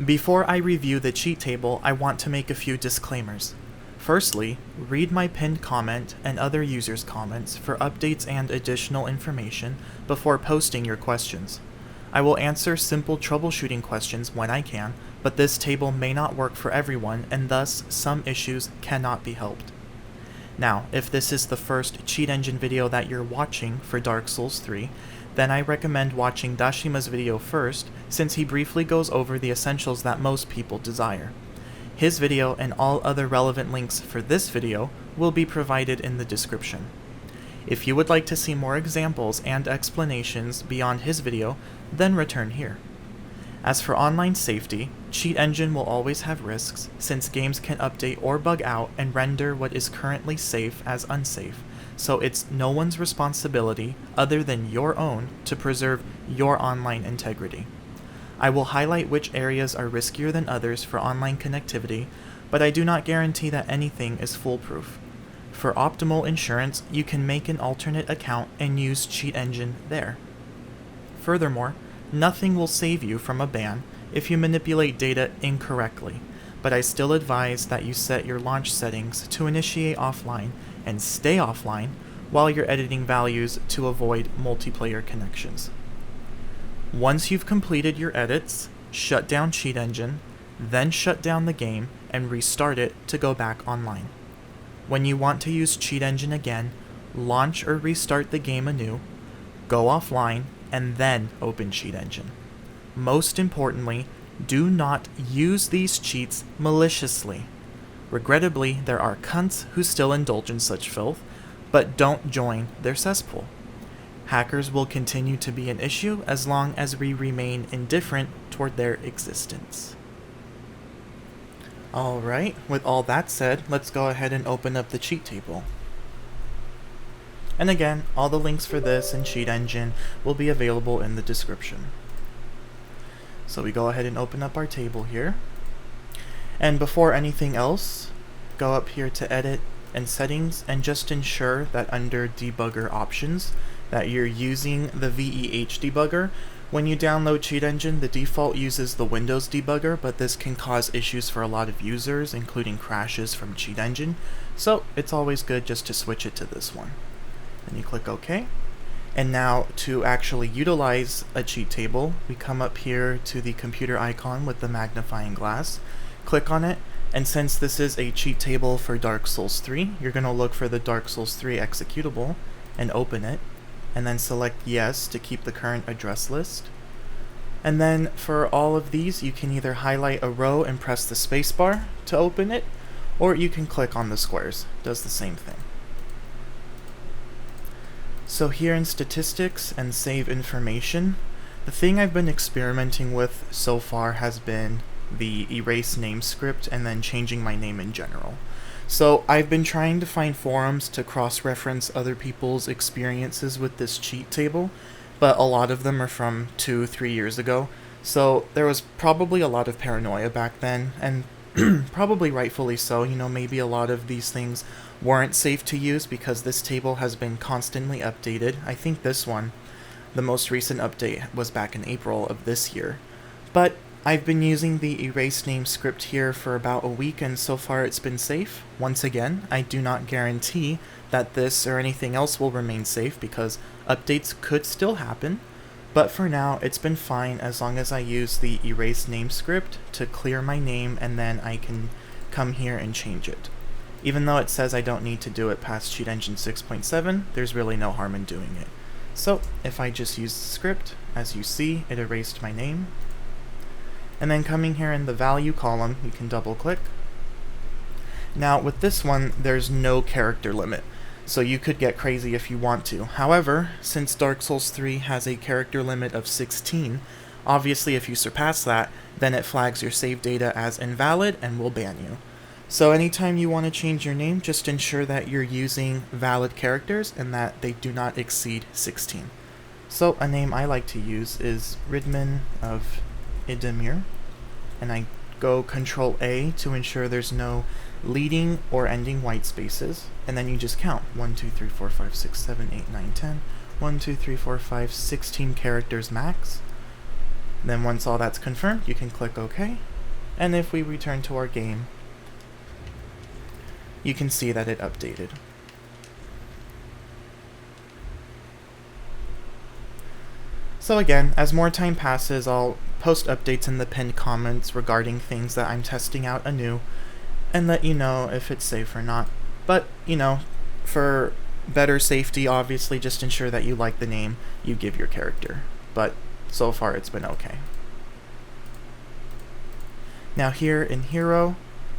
Before I review the cheat table, I want to make a few disclaimers. Firstly, read my pinned comment and other users' comments for updates and additional information before posting your questions. I will answer simple troubleshooting questions when I can, but this table may not work for everyone and thus some issues cannot be helped. Now, if this is the first cheat engine video that you're watching for Dark Souls 3, then I recommend watching Dashima's video first, since he briefly goes over the essentials that most people desire. His video and all other relevant links for this video will be provided in the description. If you would like to see more examples and explanations beyond his video, then return here. As for online safety, Cheat Engine will always have risks, since games can update or bug out and render what is currently safe as unsafe, so it's no one's responsibility other than your own to preserve your online integrity. I will highlight which areas are riskier than others for online connectivity, but I do not guarantee that anything is foolproof. For optimal insurance, you can make an alternate account and use Cheat Engine there. Furthermore, nothing will save you from a ban if you manipulate data incorrectly, but I still advise that you set your launch settings to initiate offline and stay offline while you're editing values to avoid multiplayer connections. Once you've completed your edits, shut down Cheat Engine, then shut down the game and restart it to go back online. When you want to use Cheat Engine again, launch or restart the game anew, go offline, and then open Cheat Engine. Most importantly, do not use these cheats maliciously. Regrettably, there are cunts who still indulge in such filth, but don't join their cesspool. Hackers will continue to be an issue as long as we remain indifferent toward their existence. Alright, with all that said, let's go ahead and open up the cheat table. And again, all the links for this and Cheat Engine will be available in the description. So we go ahead and open up our table here. And before anything else, go up here to Edit and Settings and just ensure that under Debugger Options that you're using the VEH debugger. When you download Cheat Engine, the default uses the Windows debugger, but this can cause issues for a lot of users, including crashes from Cheat Engine, so it's always good just to switch it to this one. Then you click OK. And now to actually utilize a cheat table, we come up here to the computer icon with the magnifying glass, click on it, and since this is a cheat table for Dark Souls 3, you're going to look for the Dark Souls 3 executable and open it, and then select Yes to keep the current address list. And then for all of these, you can either highlight a row and press the spacebar to open it, or you can click on the squares. It does the same thing. So here in Statistics and Save Information, the thing I've been experimenting with so far has been the erase name script and then changing my name in general. So I've been trying to find forums to cross-reference other people's experiences with this cheat table, but a lot of them are from 2-3 years ago, so there was probably a lot of paranoia back then, and probably rightfully so. You know, maybe a lot of these things weren't safe to use because this table has been constantly updated. I think this one, the most recent update, was back in April of this year. But I've been using the erase name script here for about a week, and so far it's been safe. Once again, I do not guarantee that this or anything else will remain safe because updates could still happen. But for now, it's been fine as long as I use the erase name script to clear my name, and then I can come here and change it. Even though it says I don't need to do it past Cheat Engine 6.7, there's really no harm in doing it. So if I just use the script, as you see, it erased my name. And then coming here in the value column, you can double click. Now with this one, there's no character limit, so you could get crazy if you want to. However, since Dark Souls 3 has a character limit of 16, obviously if you surpass that, then it flags your save data as invalid and will ban you. So anytime you want to change your name, just ensure that you're using valid characters and that they do not exceed 16. So a name I like to use is Ridman of Idemir, and I go Control A to ensure there's no leading or ending white spaces, and then you just count 1, 2, 3, 4, 5, 6, 7, 8, 9, 10, 1, 2, 3, 4, 5, 16 characters max. Then once all that's confirmed, you can click OK, And if we return to our game, you can see that it updated. So again, as more time passes, I'll post updates in the pinned comments regarding things that I'm testing out anew, and let you know if it's safe or not. But, for better safety, obviously, just ensure that you like the name you give your character. But so far, it's been okay. Now here in Hero,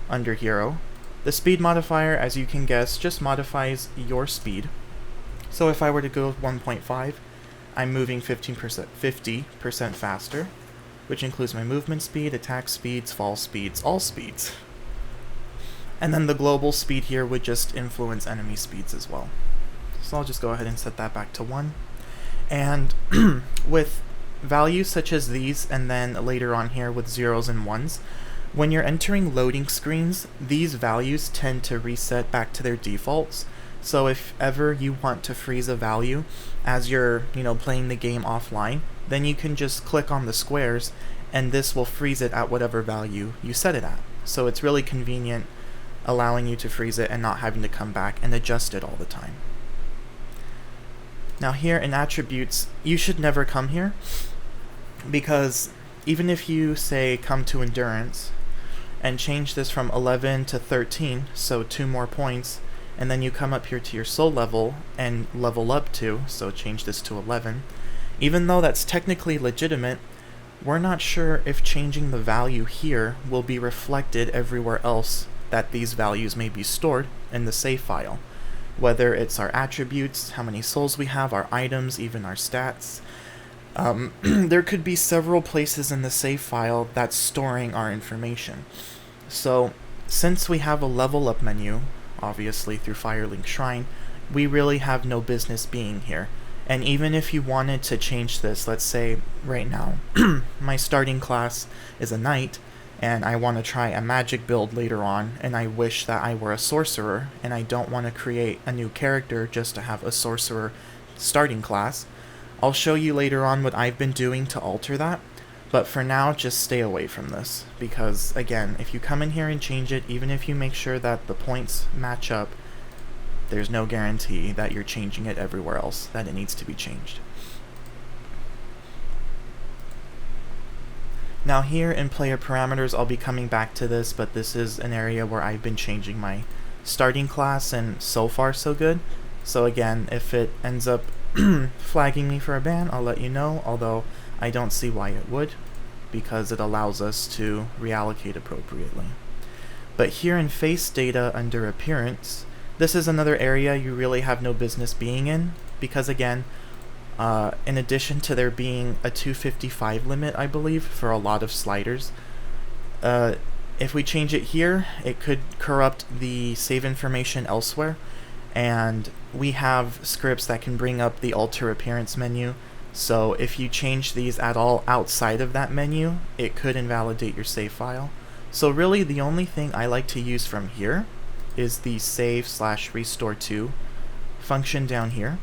under Hero, the speed modifier, as you can guess, just modifies your speed. So if I were to go with 1.5, I'm moving 50% faster, which includes my movement speed, attack speeds, fall speeds, all speeds. And then the global speed here would just influence enemy speeds as well. So I'll just go ahead and set that back to 1. And with values such as these, and then later on here with 0s and 1s, when you're entering loading screens, these values tend to reset back to their defaults. So if ever you want to freeze a value as you're, playing the game offline, then you can just click on the squares and this will freeze it at whatever value you set it at. So it's really convenient, allowing you to freeze it and not having to come back and adjust it all the time. Now here in attributes, you should never come here, because even if you say come to endurance and change this from 11 to 13, so 2 more points, and then you come up here to your soul level and level up 2, so change this to 11. Even though that's technically legitimate, we're not sure if changing the value here will be reflected everywhere else that these values may be stored in the save file. Whether it's our attributes, how many souls we have, our items, even our stats. There could be several places in the save file that's storing our information. So, since we have a level up menu, obviously through Firelink Shrine, we really have no business being here. And even if you wanted to change this, let's say right now, my starting class is a knight, and I want to try a magic build later on, and I wish that I were a sorcerer, and I don't want to create a new character just to have a sorcerer starting class, I'll show you later on what I've been doing to alter that. But for now, just stay away from this, because again, if you come in here and change it, even if you make sure that the points match up, there's no guarantee that you're changing it everywhere else that it needs to be changed. Now here in player parameters, I'll be coming back to this, but this is an area where I've been changing my starting class, and so far so good. So again, if it ends up flagging me for a ban, I'll let you know, although I don't see why it would, because it allows us to reallocate appropriately. But here in face data under appearance, this is another area you really have no business being in, because again, in addition to there being a 255 limit, I believe, for a lot of sliders, if we change it here, it could corrupt the save information elsewhere, and we have scripts that can bring up the alter appearance menu. So if you change these at all outside of that menu, it could invalidate your save file. So really the only thing I like to use from here is the save/restore to function down here.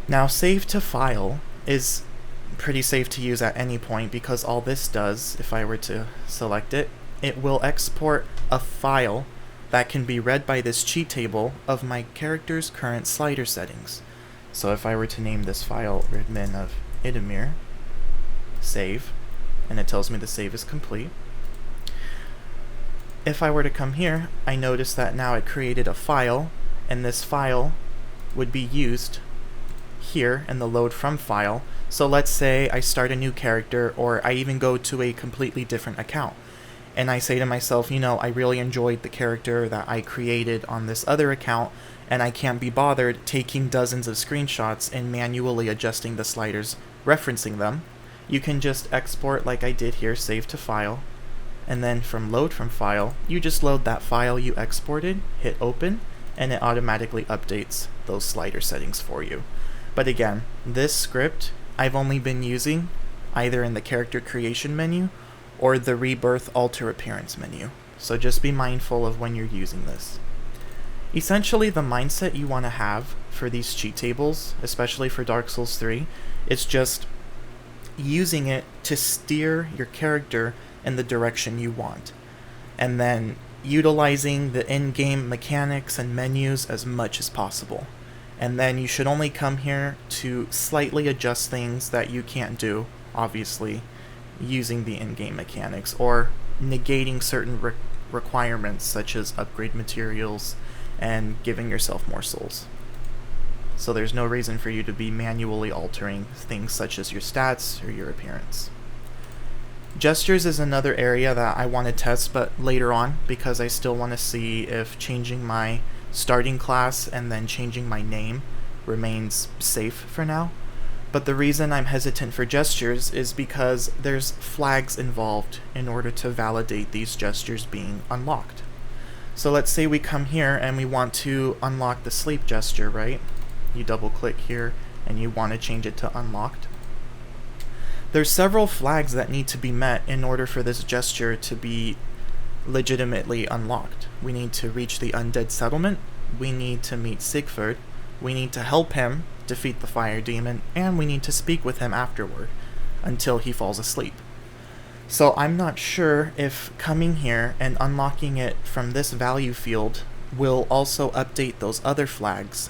Now save to file is pretty safe to use at any point, because all this does, if I were to select it, it will export a file that can be read by this cheat table of my character's current slider settings. So if I were to name this file Redmin of Idamir, save, and it tells me the save is complete. If I were to come here, I notice that now it created a file, and this file would be used here in the load from file. So let's say I start a new character, or I even go to a completely different account, and I say to myself, I really enjoyed the character that I created on this other account, and I can't be bothered taking dozens of screenshots and manually adjusting the sliders, referencing them. You can just export like I did here, save to file, and then from load from file, you just load that file you exported, hit open, and it automatically updates those slider settings for you. But again, this script I've only been using either in the character creation menu or the rebirth alter appearance menu. So just be mindful of when you're using this. Essentially, the mindset you want to have for these cheat tables, especially for Dark Souls 3, is just using it to steer your character in the direction you want. And then utilizing the in-game mechanics and menus as much as possible. And then you should only come here to slightly adjust things that you can't do, obviously, using the in-game mechanics, or negating certain requirements such as upgrade materials and giving yourself more souls. So there's no reason for you to be manually altering things such as your stats or your appearance. Gestures is another area that I want to test, but later on, because I still want to see if changing my starting class and then changing my name remains safe for now. But the reason I'm hesitant for gestures is because there's flags involved in order to validate these gestures being unlocked. So let's say we come here and we want to unlock the sleep gesture, right? You double click here and you want to change it to unlocked. There's several flags that need to be met in order for this gesture to be legitimately unlocked. We need to reach the undead settlement, we need to meet Sigfrid, we need to help him defeat the fire demon, and we need to speak with him afterward until he falls asleep. So I'm not sure if coming here and unlocking it from this value field will also update those other flags.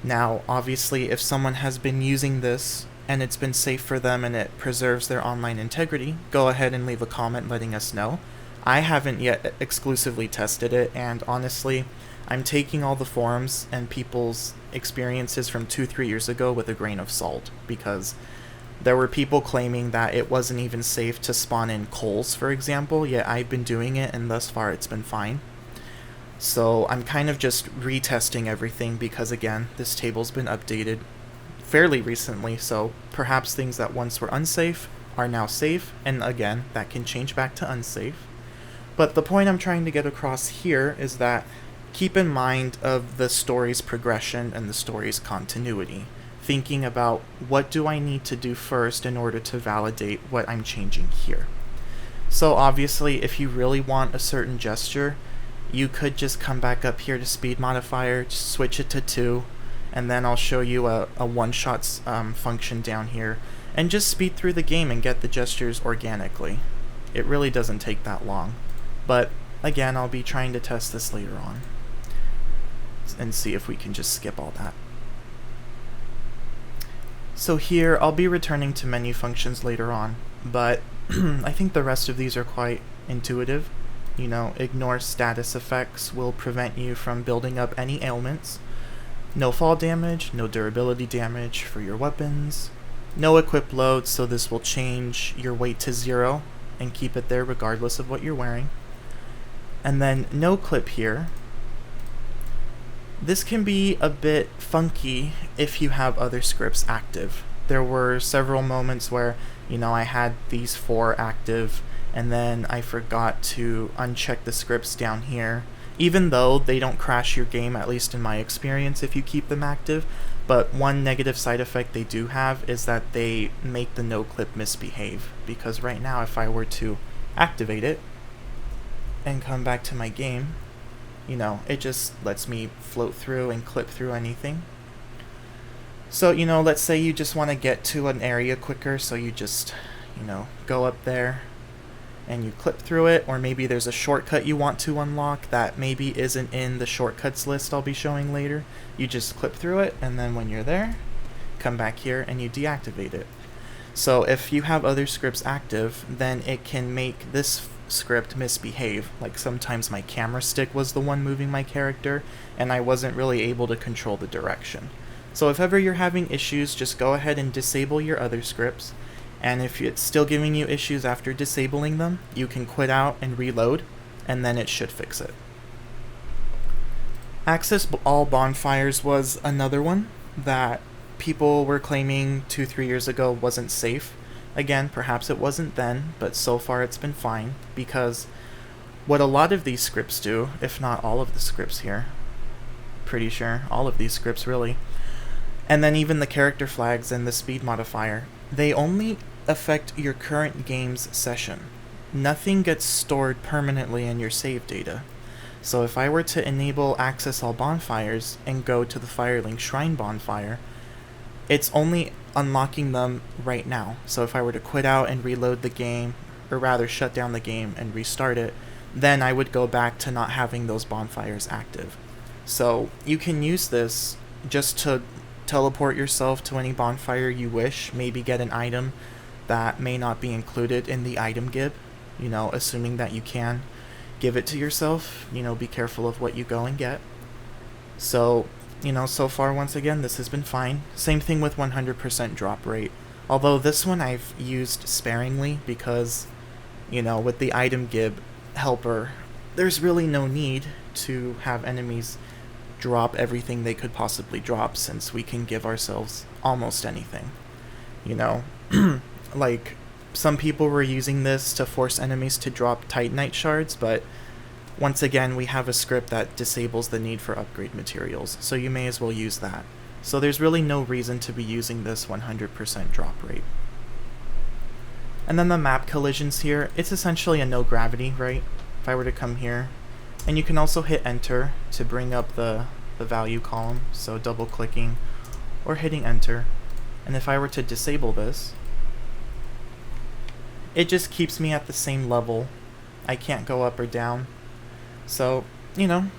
Now, obviously, if someone has been using this and it's been safe for them and it preserves their online integrity, go ahead and leave a comment letting us know. I haven't yet exclusively tested it, and honestly, I'm taking all the forums and people's experiences from 2-3 years ago with a grain of salt, because there were people claiming that it wasn't even safe to spawn in coals, for example, yet I've been doing it and thus far it's been fine. So I'm kind of just retesting everything because, again, this table's been updated fairly recently, so perhaps things that once were unsafe are now safe, and again, that can change back to unsafe. But the point I'm trying to get across here is that keep in mind of the story's progression and the story's continuity, thinking about what do I need to do first in order to validate what I'm changing here. So obviously, if you really want a certain gesture, you could just come back up here to speed modifier, switch it to 2, and then I'll show you a one-shot function down here, and just speed through the game and get the gestures organically. It really doesn't take that long. But again, I'll be trying to test this later on and see if we can just skip all that. So here, I'll be returning to menu functions later on, but I think the rest of these are quite intuitive. You know, ignore status effects will prevent you from building up any ailments. No fall damage, no durability damage for your weapons. No equip load, so this will change your weight to 0 and keep it there regardless of what you're wearing. And then no clip here. This can be a bit funky if you have other scripts active. There were several moments where, I had these 4 active, and then I forgot to uncheck the scripts down here, even though they don't crash your game, at least in my experience, if you keep them active. But one negative side effect they do have is that they make the no clip misbehave, because right now if I were to activate it and come back to my game, it just lets me float through and clip through anything. So, let's say you just want to get to an area quicker, so you just, go up there and you clip through it, or maybe there's a shortcut you want to unlock that maybe isn't in the shortcuts list I'll be showing later. You just clip through it, and then when you're there, come back here and you deactivate it. So if you have other scripts active, then it can make this script misbehave. Like sometimes my camera stick was the one moving my character, and I wasn't really able to control the direction. So if ever you're having issues, just go ahead and disable your other scripts, and if it's still giving you issues after disabling them, you can quit out and reload, and then it should fix it. Access all bonfires was another one that people were claiming 2-3 years ago wasn't safe. Again, perhaps it wasn't then, but so far it's been fine, because what a lot of these scripts do, if not all of the scripts here, pretty sure all of these scripts really, and then even the character flags and the speed modifier, they only affect your current game's session. Nothing gets stored permanently in your save data. So if I were to enable access all bonfires and go to the Firelink Shrine bonfire, it's only unlocking them right now. So if I were to quit out and reload the game, or rather shut down the game and restart it, then I would go back to not having those bonfires active. So you can use this just to teleport yourself to any bonfire you wish, maybe get an item that may not be included in the item gib, assuming that you can give it to yourself, be careful of what you go and get. So, so far, once again, this has been fine. Same thing with 100% drop rate. Although this one I've used sparingly because, with the item gib helper, there's really no need to have enemies drop everything they could possibly drop since we can give ourselves almost anything. Like, some people were using this to force enemies to drop Titanite shards, but once again, we have a script that disables the need for upgrade materials, so you may as well use that. So there's really no reason to be using this 100% drop rate. And then the map collisions here, it's essentially a no gravity, right? If I were to come here, and you can also hit enter to bring up the value column, so double clicking or hitting enter. And if I were to disable this, it just keeps me at the same level. I can't go up or down. So,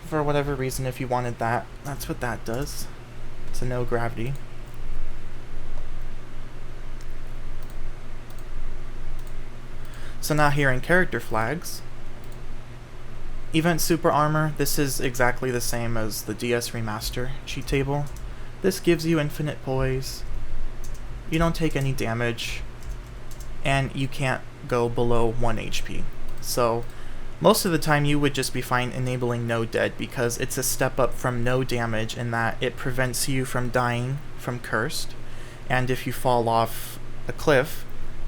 for whatever reason, if you wanted that, that's what that does. It's a no gravity. So now here in character flags, Event Super Armor, this is exactly the same as the DS Remaster cheat table. This gives you infinite poise, you don't take any damage, and you can't go below 1 HP. So most of the time you would just be fine enabling no dead because it's a step up from no damage in that it prevents you from dying from cursed, and if you fall off a cliff,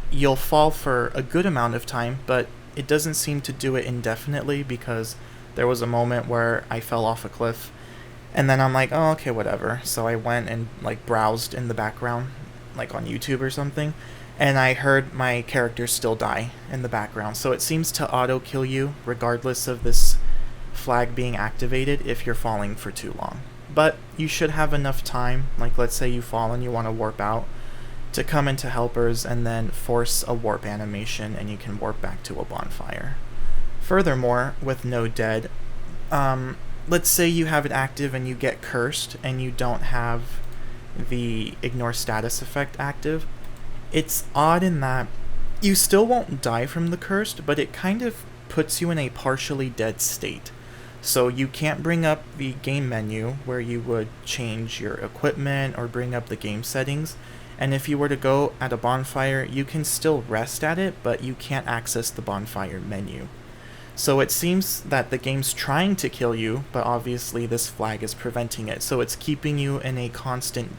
you'll fall for a good amount of time, but it doesn't seem to do it indefinitely because there was a moment where I fell off a cliff and then I'm like, oh, okay, whatever. So I went and browsed in the background, like on YouTube or something, and I heard my character still die in the background. So it seems to auto-kill you regardless of this flag being activated if you're falling for too long. But you should have enough time, like let's say you fall and you want to warp out, to come into helpers and then force a warp animation and you can warp back to a bonfire. Furthermore, with no dead, let's say you have it active and you get cursed and you don't have the ignore status effect active. It's odd in that you still won't die from the cursed, but it kind of puts you in a partially dead state. So you can't bring up the game menu where you would change your equipment or bring up the game settings. And if you were to go at a bonfire, you can still rest at it, but you can't access the bonfire menu. So it seems that the game's trying to kill you, but obviously this flag is preventing it. So it's keeping you in a constant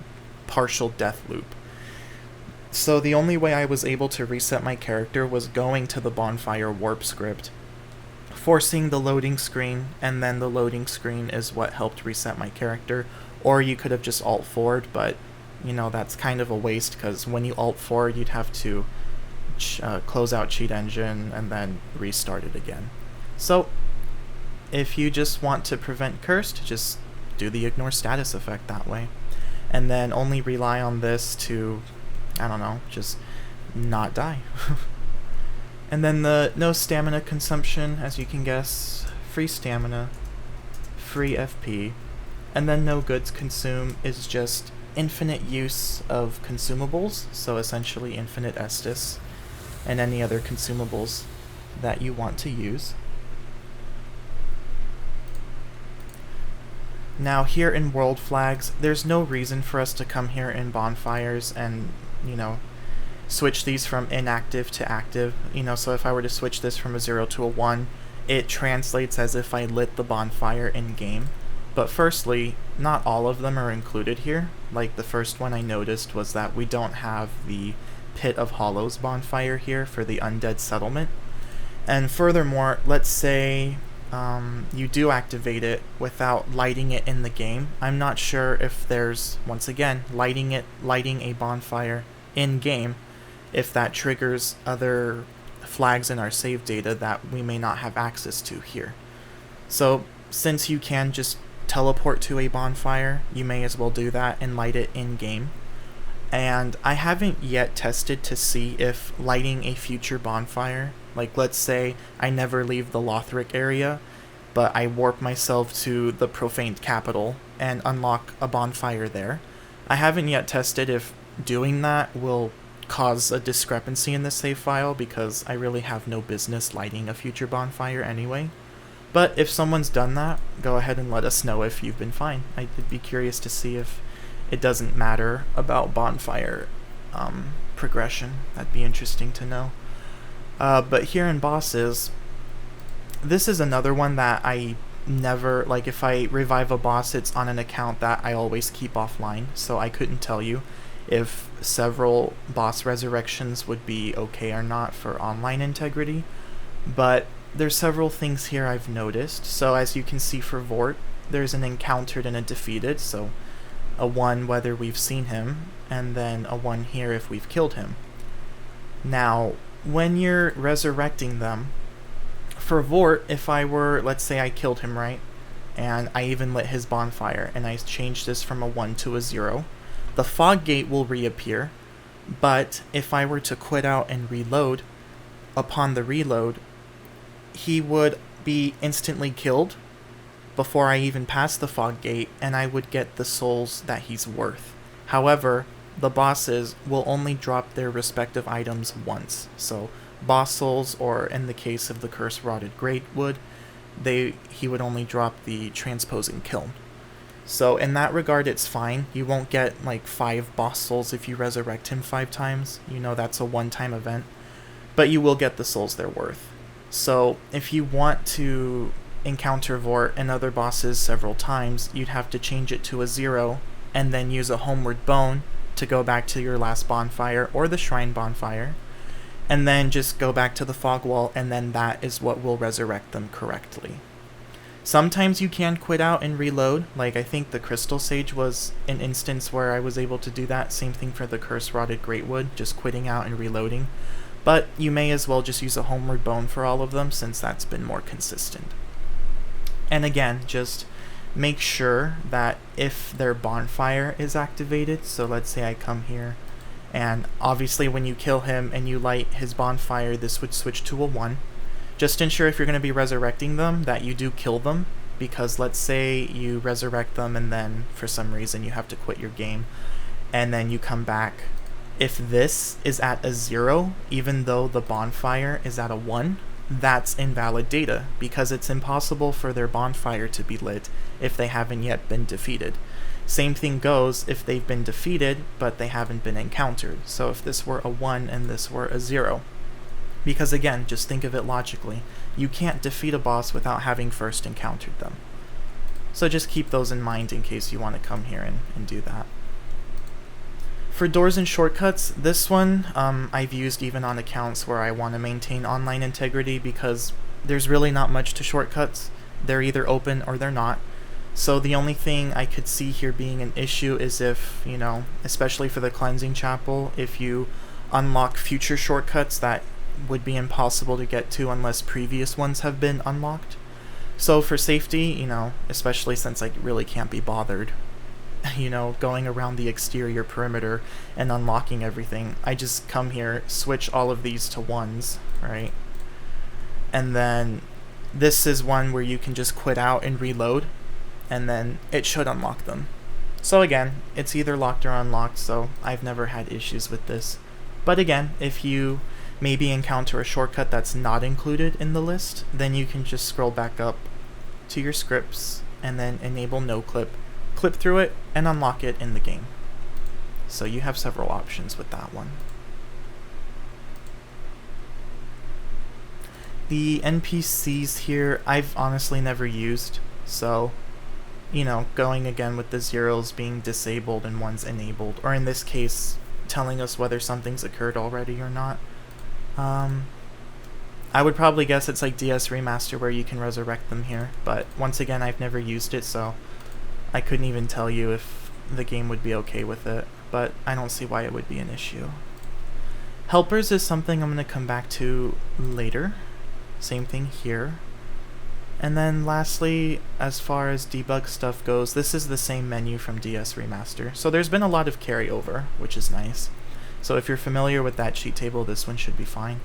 partial death loop. So the only way I was able to reset my character was going to the bonfire warp script, forcing the loading screen, and then the loading screen is what helped reset my character. Or you could have just alt forward, but that's kind of a waste because when you alt forward, you'd have to close out cheat engine and then restart it again. So if you just want to prevent cursed, just do the ignore status effect that way, and then only rely on this to, just not die. And then the no stamina consumption, as you can guess, free stamina, free FP, and then no goods consume is just infinite use of consumables, so essentially infinite Estus, and any other consumables that you want to use. Now here in world flags, there's no reason for us to come here in bonfires and, switch these from inactive to active. So if I were to switch this from a 0 to a 1, it translates as if I lit the bonfire in game. But firstly, not all of them are included here. Like the first one I noticed was that we don't have the Pit of Hollows bonfire here for the undead settlement. And furthermore, let's say you do activate it without lighting it in the game. I'm not sure if there's, once again, lighting a bonfire in game, if that triggers other flags in our save data that we may not have access to here. So since you can just teleport to a bonfire, you may as well do that and light it in game. And I haven't yet tested to see if lighting a future bonfire Like, let's say I never leave the Lothric area, but I warp myself to the Profaned Capital and unlock a bonfire there. I haven't yet tested if doing that will cause a discrepancy in the save file, because I really have no business lighting a future bonfire anyway. But if someone's done that, go ahead and let us know if you've been fine. I'd be curious to see if it doesn't matter about bonfire progression. That'd be interesting to know. But here in bosses, this is another one that I never, like, if I revive a boss, it's on an account that I always keep offline, so I couldn't tell you if several boss resurrections would be okay or not for online integrity. But there's several things here I've noticed. So as you can see for Vort, there's an encountered and a defeated, so a 1 whether we've seen him, and then a 1 here if we've killed him. Now, when you're resurrecting them, for Vort, if I were, let's say I killed him, right, and I even lit his bonfire, and I changed this from a 1 to a 0, the fog gate will reappear, but if I were to quit out and reload, upon the reload, he would be instantly killed before I even pass the fog gate, and I would get the souls that he's worth. However, the bosses will only drop their respective items once. So boss souls, or in the case of the Curse Rotted Greatwood, he would only drop the Transposing Kiln. So in that regard, it's fine. You won't get like 5 boss souls if you resurrect him 5 times. You know that's a one-time event. But you will get the souls they're worth. So if you want to encounter Vort and other bosses several times, you'd have to change it to a 0 and then use a Homeward Bone to go back to your last bonfire or the Shrine bonfire, and then just go back to the Fog Wall, and then that is what will resurrect them correctly. Sometimes you can quit out and reload, like I think the Crystal Sage was an instance where I was able to do that. Same thing for the Curse Rotted Greatwood, just quitting out and reloading. But you may as well just use a Homeward Bone for all of them, since that's been more consistent. And again, just make sure that if their bonfire is activated, so let's say I come here, and obviously when you kill him and you light his bonfire, this would switch to a 1. Just ensure if you're going to be resurrecting them that you do kill them, because let's say you resurrect them and then for some reason you have to quit your game, and then you come back. If this is at a 0, even though the bonfire is at a 1, that's invalid data, because it's impossible for their bonfire to be lit if they haven't yet been defeated. Same thing goes if they've been defeated, but they haven't been encountered. So if this were a 1 and this were a 0, because again, just think of it logically, you can't defeat a boss without having first encountered them. So just keep those in mind in case you want to come here and do that. For doors and shortcuts, this one I've used even on accounts where I want to maintain online integrity, because there's really not much to shortcuts. They're either open or they're not. So the only thing I could see here being an issue is if, you know, especially for the Cleansing Chapel, if you unlock future shortcuts that would be impossible to get to unless previous ones have been unlocked. So for safety, you know, especially since I really can't be bothered, you know, going around the exterior perimeter and unlocking everything, I just come here, switch all of these to 1s, right? And then this is one where you can just quit out and reload, and then it should unlock them. So again, it's either locked or unlocked, so I've never had issues with this. But again, if you maybe encounter a shortcut that's not included in the list, then you can just scroll back up to your scripts and then enable NoClip, clip through it, and unlock it in the game. So you have several options with that one. The NPCs here, I've honestly never used, so, you know, going again with the 0s being disabled and 1s enabled, or in this case, telling us whether something's occurred already or not. I would probably guess it's like DS Remaster where you can resurrect them here, but once again, I've never used it, so I couldn't even tell you if the game would be okay with it, but I don't see why it would be an issue. Helpers is something I'm going to come back to later. Same thing here. And then lastly, as far as debug stuff goes, this is the same menu from DS Remaster. So there's been a lot of carryover, which is nice. So if you're familiar with that cheat table, this one should be fine.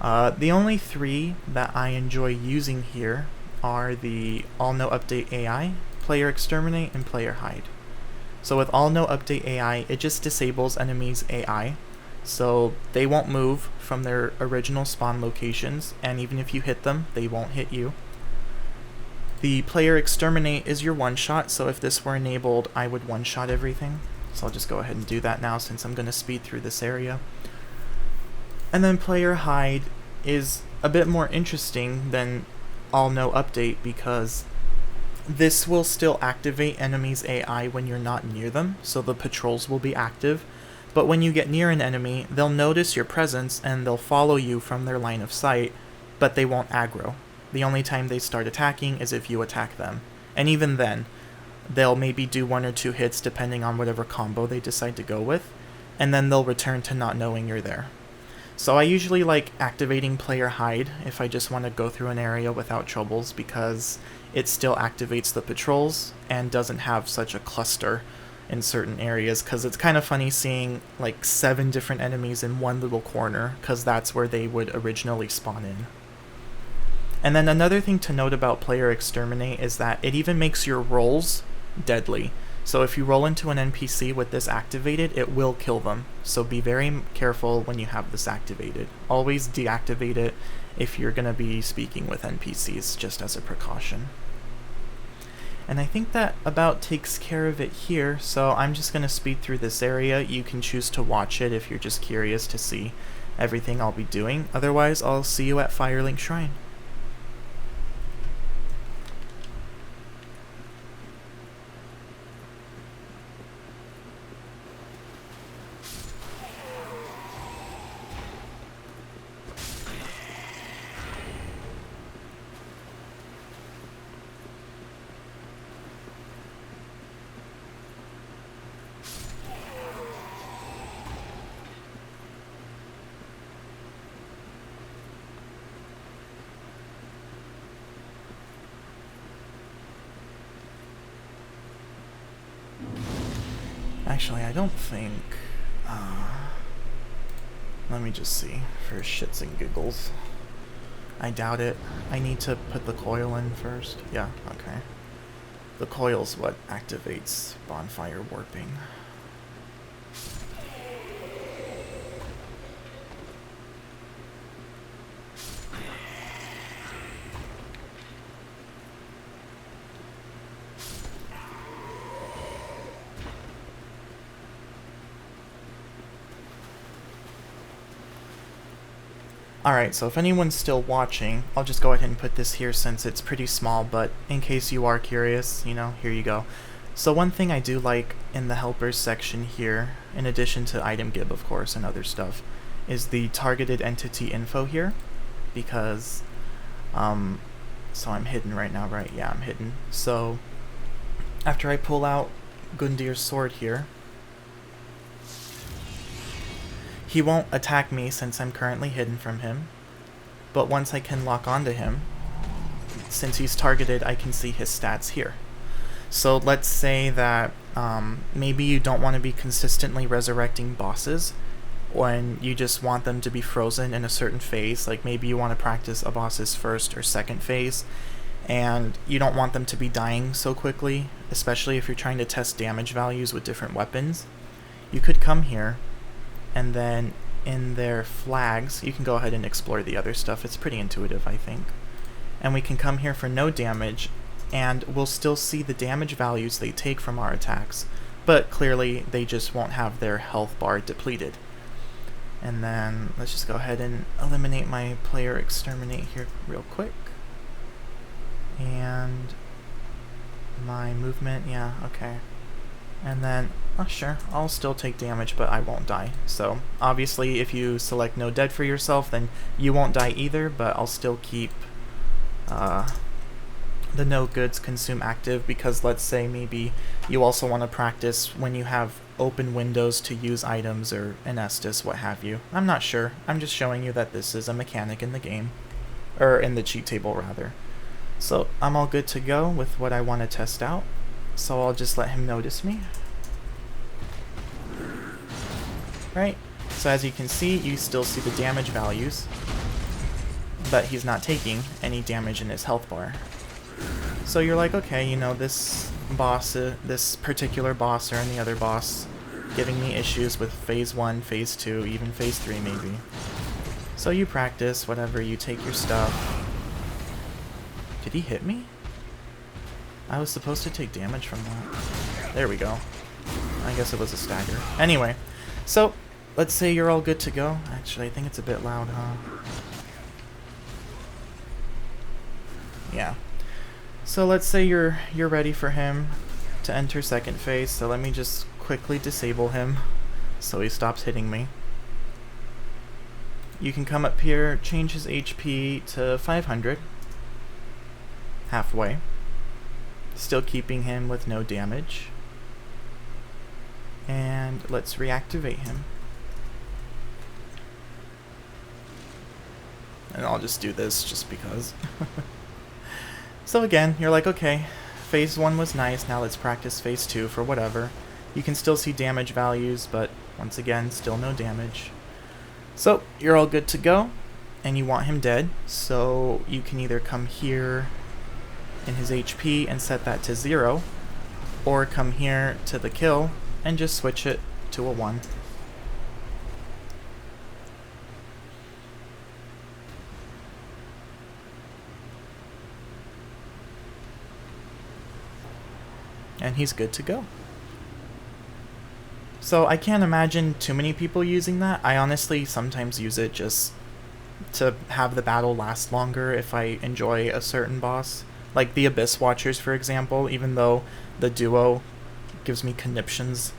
The only three that I enjoy using here are the All No Update AI, Player Exterminate, and Player Hide. So with All No Update AI, it just disables enemies' AI, so they won't move from their original spawn locations, and even if you hit them, they won't hit you. The Player Exterminate is your one-shot, so if this were enabled, I would one-shot everything. So I'll just go ahead and do that now since I'm going to speed through this area. And then Player Hide is a bit more interesting than All No Update because this will still activate enemies' AI when you're not near them, so the patrols will be active. But when you get near an enemy, they'll notice your presence and they'll follow you from their line of sight, but they won't aggro. The only time they start attacking is if you attack them. And even then, they'll maybe do 1 or 2 hits depending on whatever combo they decide to go with, and then they'll return to not knowing you're there. So I usually like activating Player Hide if I just want to go through an area without troubles because it still activates the patrols and doesn't have such a cluster in certain areas, because it's kind of funny seeing like 7 different enemies in one little corner because that's where they would originally spawn in. And then another thing to note about Player Exterminate is that it even makes your rolls deadly. So if you roll into an NPC with this activated, it will kill them. So be very careful when you have this activated. Always deactivate it if you're going to be speaking with NPCs, just as a precaution. And I think that about takes care of it here, so I'm just going to speed through this area. You can choose to watch it if you're just curious to see everything I'll be doing. Otherwise, I'll see you at Firelink Shrine. Actually, I don't think... let me just see, for shits and giggles. I doubt it. I need to put the coil in first. Yeah, okay. The coil's what activates bonfire warping. Alright, so if anyone's still watching, I'll just go ahead and put this here since it's pretty small, but in case you are curious, you know, here you go. So one thing I do like in the helpers section here, in addition to item gib of course and other stuff, is the targeted entity info here, because, so I'm hidden right now, right? Yeah, I'm hidden. So, after I pull out Gundir's sword here, he won't attack me since I'm currently hidden from him, but once I can lock onto him, since he's targeted, I can see his stats here. So let's say that maybe you don't want to be consistently resurrecting bosses when you just want them to be frozen in a certain phase, like maybe you want to practice a boss's first or second phase, and you don't want them to be dying so quickly, especially if you're trying to test damage values with different weapons. You could come here, and then in their flags, you can go ahead and explore the other stuff. It's pretty intuitive, I think. And we can come here for no damage, and we'll still see the damage values they take from our attacks, but clearly they just won't have their health bar depleted. And then let's just go ahead and eliminate my Player Exterminate here real quick. And my movement, yeah, okay. And then, oh sure, I'll still take damage, but I won't die. So, obviously, if you select no dead for yourself, then you won't die either, but I'll still keep the no goods consume active, because let's say maybe you also want to practice when you have open windows to use items or an Estus, what have you. I'm not sure. I'm just showing you that this is a mechanic in the game. Or in the cheat table, rather. So, I'm all good to go with what I want to test out. So I'll just let him notice me. Right, so as you can see, you still see the damage values. but he's not taking any damage in his health bar. So you're like, okay, you know, this boss, this particular boss or any other boss giving me issues with phase 1, phase 2, even phase 3 maybe. So you practice, whatever, you take your stuff. Did he hit me? I was supposed to take damage from that. There we go. I guess it was a stagger. Anyway, so let's say you're all good to go. Actually, I think it's a bit loud, huh? Yeah. So let's say you're ready for him to enter second phase. So let me just quickly disable him so he stops hitting me. You can come up here, change his HP to 500. Halfway. Still keeping him with no damage. And let's reactivate him. And I'll just do this just because. So again, you're like, okay, phase 1 was nice, now let's practice phase 2 for whatever. You can still see damage values, but once again, still no damage. So you're all good to go, and you want him dead, so you can either come here in his HP and set that to 0, or come here to the kill and just switch it to a 1. And he's good to go. So I can't imagine too many people using that. I honestly sometimes use it just to have the battle last longer if I enjoy a certain boss. Like the Abyss Watchers, for example, even though the duo gives me conniptions,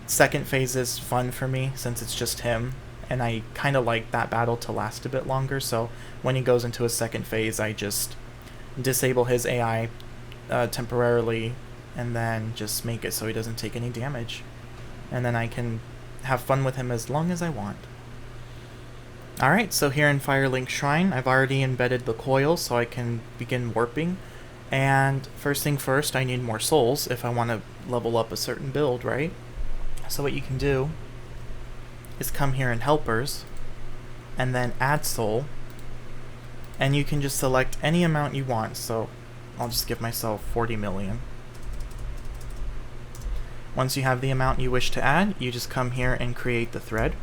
second phase is fun for me since it's just him, and I kind of like that battle to last a bit longer, so when he goes into a second phase, I just disable his AI temporarily, and then just make it so he doesn't take any damage. And then I can have fun with him as long as I want. Alright, so here in Firelink Shrine, I've already embedded the coil so I can begin warping. And first thing first, I need more souls if I want to level up a certain build, right? So what you can do is come here in Helpers, and then add soul. And you can just select any amount you want, so I'll just give myself 40 million. Once you have the amount you wish to add, you just come here and create the thread.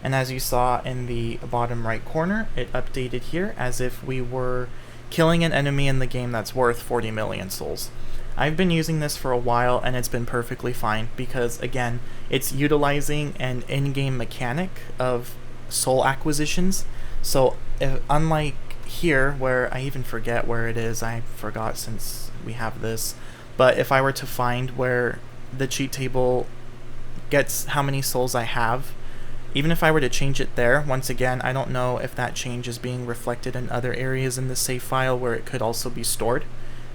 And as you saw in the bottom right corner, it updated here as if we were killing an enemy in the game that's worth 40 million souls. I've been using this for a while and it's been perfectly fine because, again, it's utilizing an in-game mechanic of soul acquisitions. So unlike here, where I even forget where it is, I forgot since we have this, but if I were to find where the cheat table gets how many souls I have, even if I were to change it there, once again, I don't know if that change is being reflected in other areas in the save file where it could also be stored.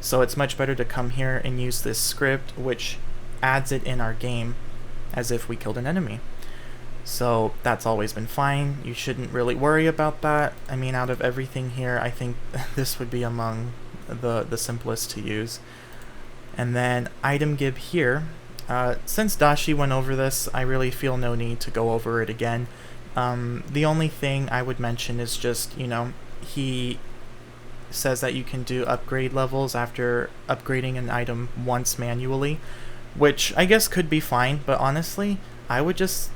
So it's much better to come here and use this script, which adds it in our game as if we killed an enemy. So that's always been fine. You shouldn't really worry about that. I mean, out of everything here, I think this would be among the simplest to use. And then item gib here. Since Dashi went over this, I really feel no need to go over it again. The only thing I would mention is just, you know, he says that you can do upgrade levels after upgrading an item once manually, which I guess could be fine, but honestly, I would just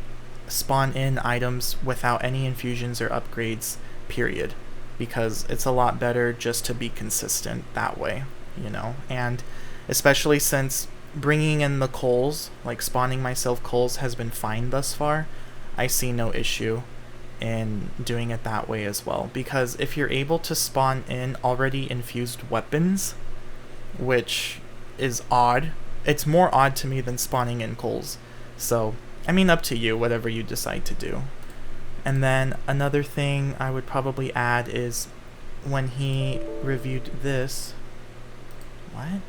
spawn in items without any infusions or upgrades, period, because it's a lot better just to be consistent that way, you know, and especially since bringing in the coals, like spawning myself coals, has been fine thus far. I see no issue in doing it that way as well, because if you're able to spawn in already infused weapons, which is odd, it's more odd to me than spawning in coals. So, I mean, up to you, whatever you decide to do. And then another thing I would probably add is when he reviewed this. What?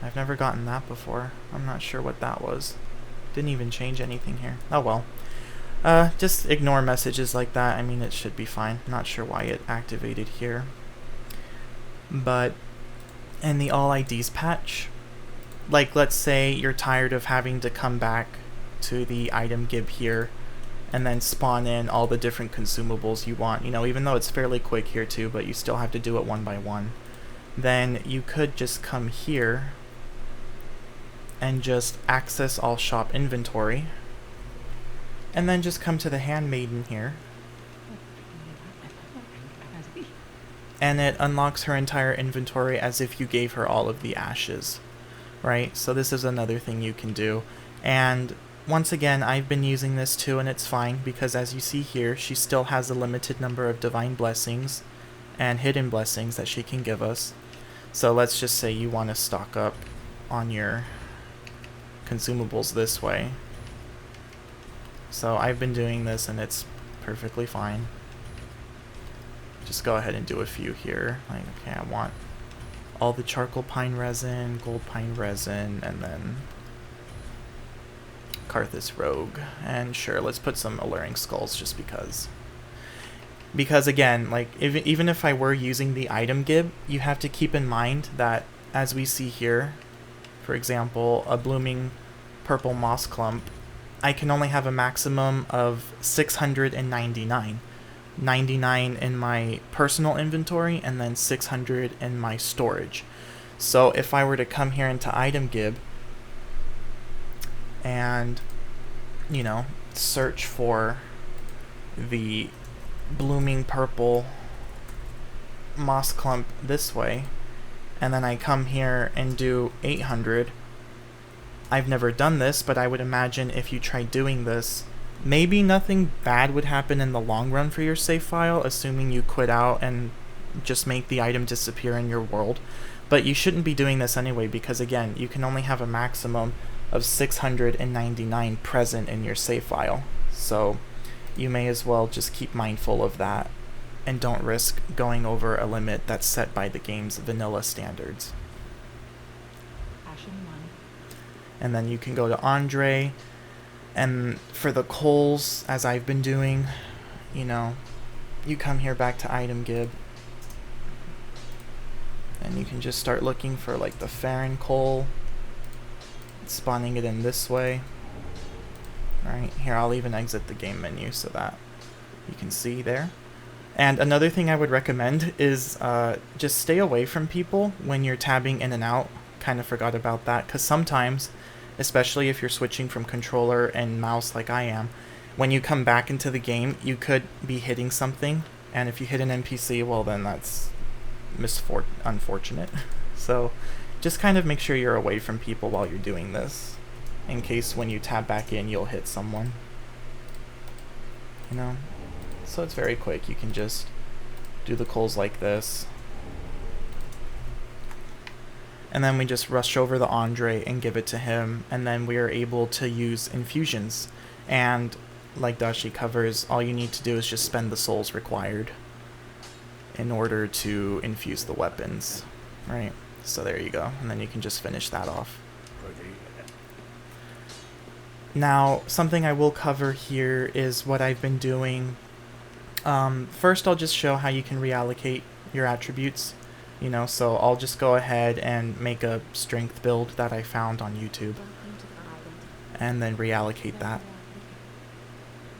I've never gotten that before. I'm not sure what that was. Didn't even change anything here. Oh well. Just ignore messages like that. I mean, it should be fine. Not sure why it activated here. But in the all IDs patch, like let's say you're tired of having to come back to the item gib here and then spawn in all the different consumables you want. You know, even though it's fairly quick here too, but you still have to do it one by one. Then you could just come here and just access all shop inventory, and then just come to the handmaiden here, and it unlocks her entire inventory as if you gave her all of the ashes, right? So this is another thing you can do. And once again, I've been using this too, and it's fine, because as you see here, she still has a limited number of divine blessings and hidden blessings that she can give us. So let's just say you want to stock up on your consumables this way. So I've been doing this and it's perfectly fine. Just go ahead and do a few here. Like, okay, I want all the charcoal pine resin, gold pine resin, and then Karthus Rogue. And sure, let's put some alluring skulls just because. Because again, like even if I were using the item gib, you have to keep in mind that as we see here, for example, a blooming purple moss clump, I can only have a maximum of 699. 99 in my personal inventory and then 600 in my storage. So if I were to come here into item gib and, you know, search for the blooming purple moss clump this way, and then I come here and do 800, I've never done this, but I would imagine if you try doing this, maybe nothing bad would happen in the long run for your save file, assuming you quit out and just make the item disappear in your world. But you shouldn't be doing this anyway, because again, you can only have a maximum of 699 present in your save file. So you may as well just keep mindful of that and don't risk going over a limit that's set by the game's vanilla standards. And then you can go to Andre, and for the coals, as I've been doing, you know, you come here back to item gib, and you can just start looking for like the Farron coal, spawning it in this way. Right here, I'll even exit the game menu so that you can see there. And another thing I would recommend is just stay away from people when you're tabbing in and out. Kind of forgot about that, because sometimes, especially if you're switching from controller and mouse like I am, when you come back into the game, you could be hitting something, and if you hit an NPC, well then that's unfortunate. So just kind of make sure you're away from people while you're doing this, in case when you tab back in, you'll hit someone. You know? So it's very quick. You can just do the coals like this. And then we just rush over the Andre and give it to him, and then we are able to use infusions. And like Dashi covers, all you need to do is just spend the souls required in order to infuse the weapons, right? So there you go, and then you can just finish that off. Now, something I will cover here is what I've been doing. First, I'll just show how you can reallocate your attributes. You know, so I'll just go ahead and make a strength build that I found on YouTube, and then reallocate that.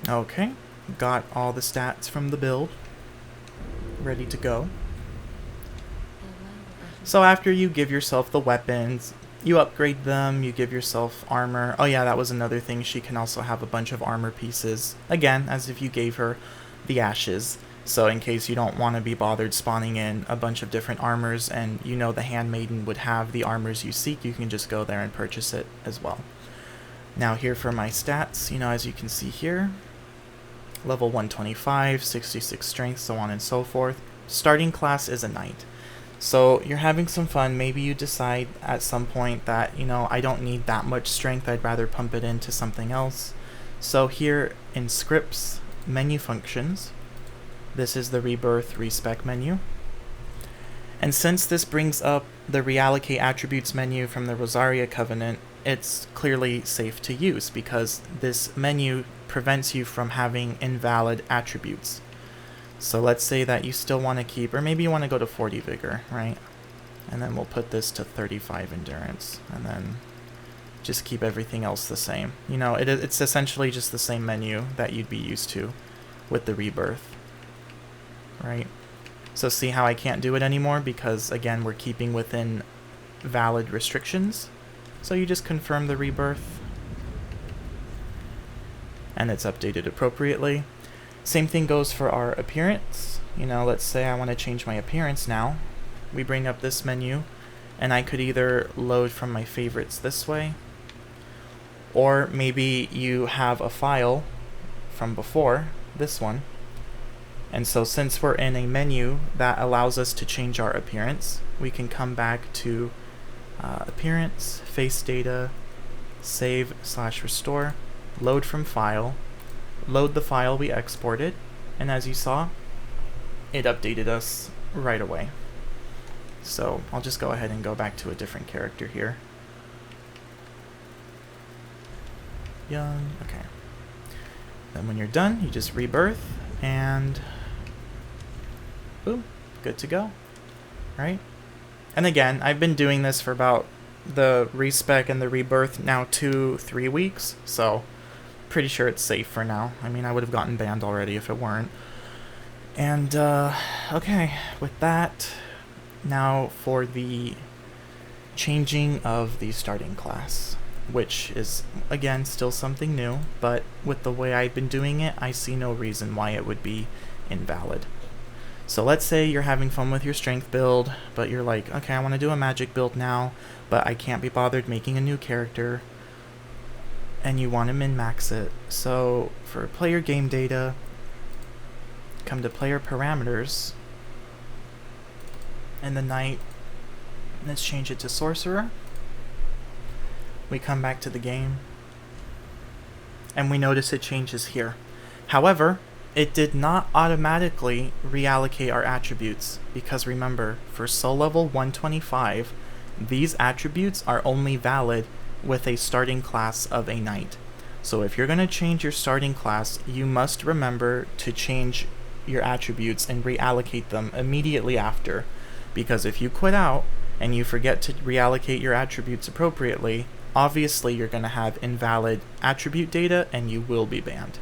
Okay, got all the stats from the build, ready to go. So after you give yourself the weapons, you upgrade them, you give yourself armor. Oh yeah, that was another thing, she can also have a bunch of armor pieces, again, as if you gave her the ashes. So in case you don't want to be bothered spawning in a bunch of different armors, and you know the handmaiden would have the armors you seek, you can just go there and purchase it as well. Now here for my stats, you know, as you can see here, level 125, 66 strength, so on and so forth. Starting class is a knight. So you're having some fun, maybe you decide at some point that, you know, I don't need that much strength, I'd rather pump it into something else. So here in scripts, menu functions, this is the Rebirth Respec menu. And since this brings up the Reallocate Attributes menu from the Rosaria Covenant, it's clearly safe to use because this menu prevents you from having invalid attributes. So let's say that you still want to keep, or maybe you want to go to 40 Vigor, right? And then we'll put this to 35 Endurance, and then just keep everything else the same. You know, it's essentially just the same menu that you'd be used to with the rebirth, right? So see how I can't do it anymore because, again, we're keeping within valid restrictions. So you just confirm the rebirth, and it's updated appropriately. Same thing goes for our appearance. You know, let's say I want to change my appearance now. We bring up this menu, and I could either load from my favorites this way, or maybe you have a file from before, this one. And so since we're in a menu that allows us to change our appearance, we can come back to appearance, face data, save/restore, load from file, load the file we exported, and as you saw, it updated us right away. So I'll just go ahead and go back to a different character here. Young, okay. Then when you're done, you just rebirth, and boom, good to go, right? And again, I've been doing this for about the respec and the rebirth now 2-3 weeks, so pretty sure it's safe for now. I mean, I would have gotten banned already if it weren't. And okay, with that, now for the changing of the starting class, which is, again, still something new, but with the way I've been doing it, I see no reason why it would be invalid. So let's say you're having fun with your strength build, but you're like, okay, I want to do a magic build now, but I can't be bothered making a new character, and you want to min-max it. So for player game data, come to player parameters, and the knight, let's change it to sorcerer. We come back to the game, and we notice it changes here. However, it did not automatically reallocate our attributes, because remember, for soul level 125, these attributes are only valid with a starting class of a knight. So if you're going to change your starting class, you must remember to change your attributes and reallocate them immediately after, because if you quit out and you forget to reallocate your attributes appropriately, obviously you're going to have invalid attribute data and you will be banned.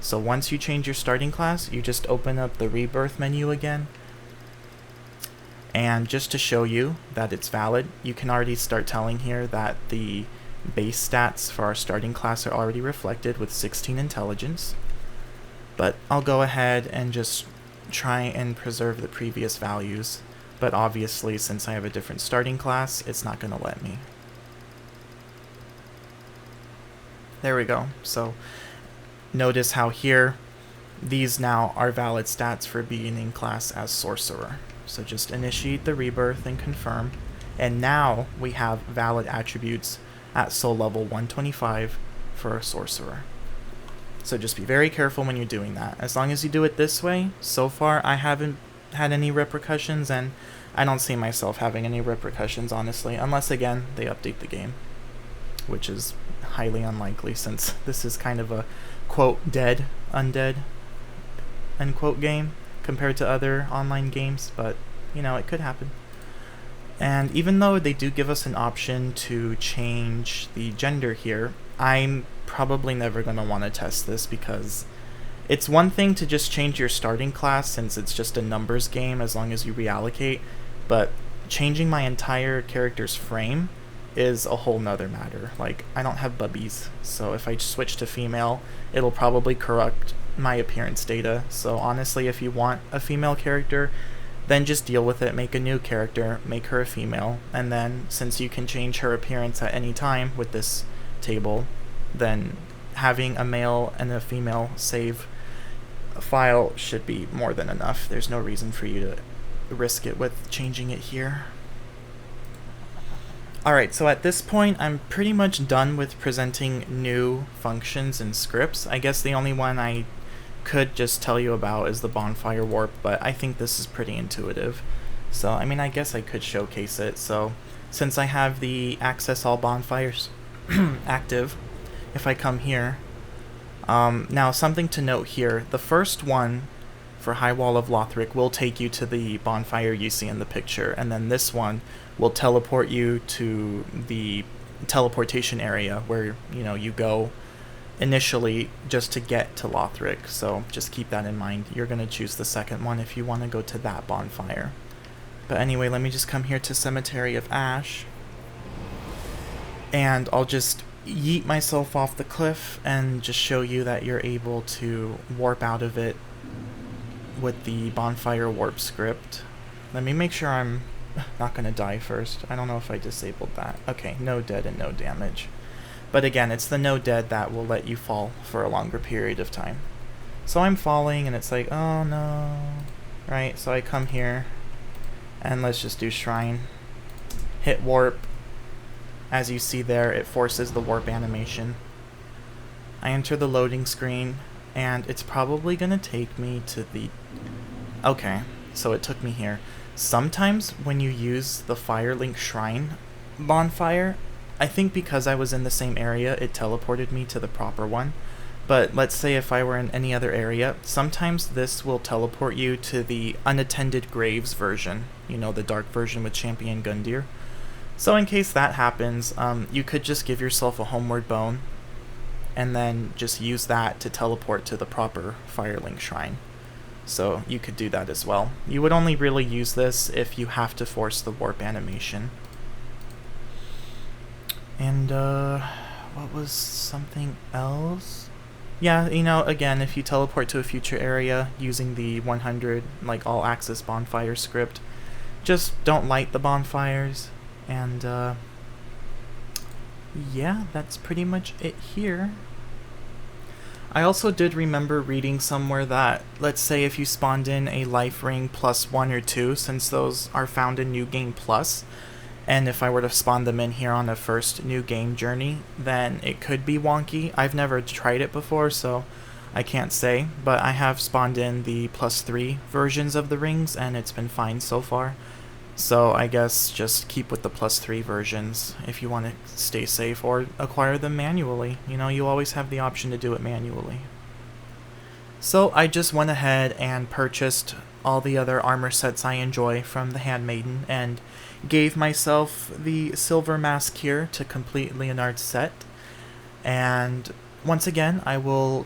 So once you change your starting class, you just open up the rebirth menu again, and just to show you that it's valid, you can already start telling here that the base stats for our starting class are already reflected with 16 intelligence. But I'll go ahead and just try and preserve the previous values, but obviously since I have a different starting class, it's not going to let me. There we go. So notice how here these now are valid stats for beginning class as sorcerer. So just initiate the rebirth and confirm, and now we have valid attributes at soul level 125 for a sorcerer. So just be very careful when you're doing that. As long as you do it this way, so far I haven't had any repercussions, and I don't see myself having any repercussions, honestly, unless again they update the game, which is highly unlikely since this is kind of a quote dead, undead, end quote game compared to other online games, but you know, it could happen. And even though they do give us an option to change the gender here, I'm probably never going to want to test this, because it's one thing to just change your starting class since it's just a numbers game as long as you reallocate, but changing my entire character's frame is a whole nother matter. Like, I don't have bubbies, so if I switch to female, it'll probably corrupt my appearance data. So honestly, if you want a female character, then just deal with it, make a new character, make her a female, and then since you can change her appearance at any time with this table, then having a male and a female save file should be more than enough. There's no reason for you to risk it with changing it here. Alright, so at this point I'm pretty much done with presenting new functions and scripts. I guess the only one I could just tell you about is the bonfire warp, but I think this is pretty intuitive. So, I mean, I guess I could showcase it. So, since I have the access all bonfires active, if I come here, now something to note here, the first one for High Wall of Lothric will take you to the bonfire you see in the picture, and then this one will teleport you to the teleportation area where, you know, you go initially just to get to Lothric. So just keep that in mind. You're going to choose the second one if you want to go to that bonfire. But anyway, let me just come here to Cemetery of Ash. And I'll just yeet myself off the cliff and just show you that you're able to warp out of it with the bonfire warp script. Let me make sure I'm not going to die first. I don't know if I disabled that. Okay, no dead and no damage. But again, it's the no dead that will let you fall for a longer period of time. So I'm falling and it's like, oh no. Right, so I come here and let's just do Shrine. Hit warp. As you see there, it forces the warp animation. I enter the loading screen, and it's probably going to take me to the... Okay, so it took me here. Sometimes when you use the Firelink Shrine bonfire, I think because I was in the same area, it teleported me to the proper one. But let's say if I were in any other area, sometimes this will teleport you to the Unattended Graves version. You know, the dark version with Champion Gundyr. So in case that happens, you could just give yourself a homeward bone and then just use that to teleport to the proper Firelink Shrine. So you could do that as well. You would only really use this if you have to force the warp animation. And what was something else? Yeah, you know, again, if you teleport to a future area using the 100 like all access bonfire script, just don't light the bonfires. And, yeah, that's pretty much it here. I also did remember reading somewhere that, let's say if you spawned in a life ring +1 or 2, since those are found in New Game Plus, and if I were to spawn them in here on the first New Game journey, then it could be wonky. I've never tried it before, so I can't say, but I have spawned in the +3 versions of the rings, and it's been fine so far. So I guess just keep with the +3 versions if you want to stay safe, or acquire them manually. You know, you always have the option to do it manually. So I just went ahead and purchased all the other armor sets I enjoy from the Handmaiden, and gave myself the silver mask here to complete Leonard's set. And once again, I will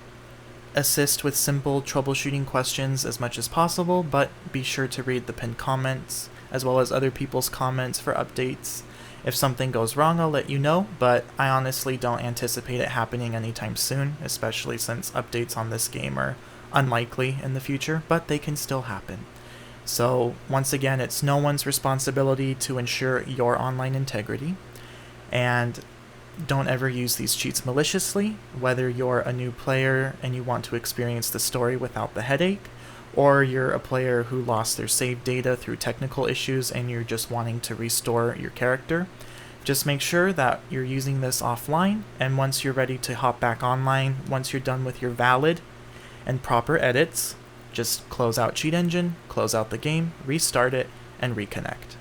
assist with simple troubleshooting questions as much as possible, but be sure to read the pinned comments as well as other people's comments for updates. If something goes wrong, I'll let you know, but I honestly don't anticipate it happening anytime soon, especially since updates on this game are unlikely in the future, but they can still happen. So once again, it's no one's responsibility to ensure your online integrity, and don't ever use these cheats maliciously, whether you're a new player and you want to experience the story without the headache, or you're a player who lost their save data through technical issues and you're just wanting to restore your character. Just make sure that you're using this offline, and once you're ready to hop back online, once you're done with your valid and proper edits, just close out Cheat Engine, close out the game, restart it, and reconnect.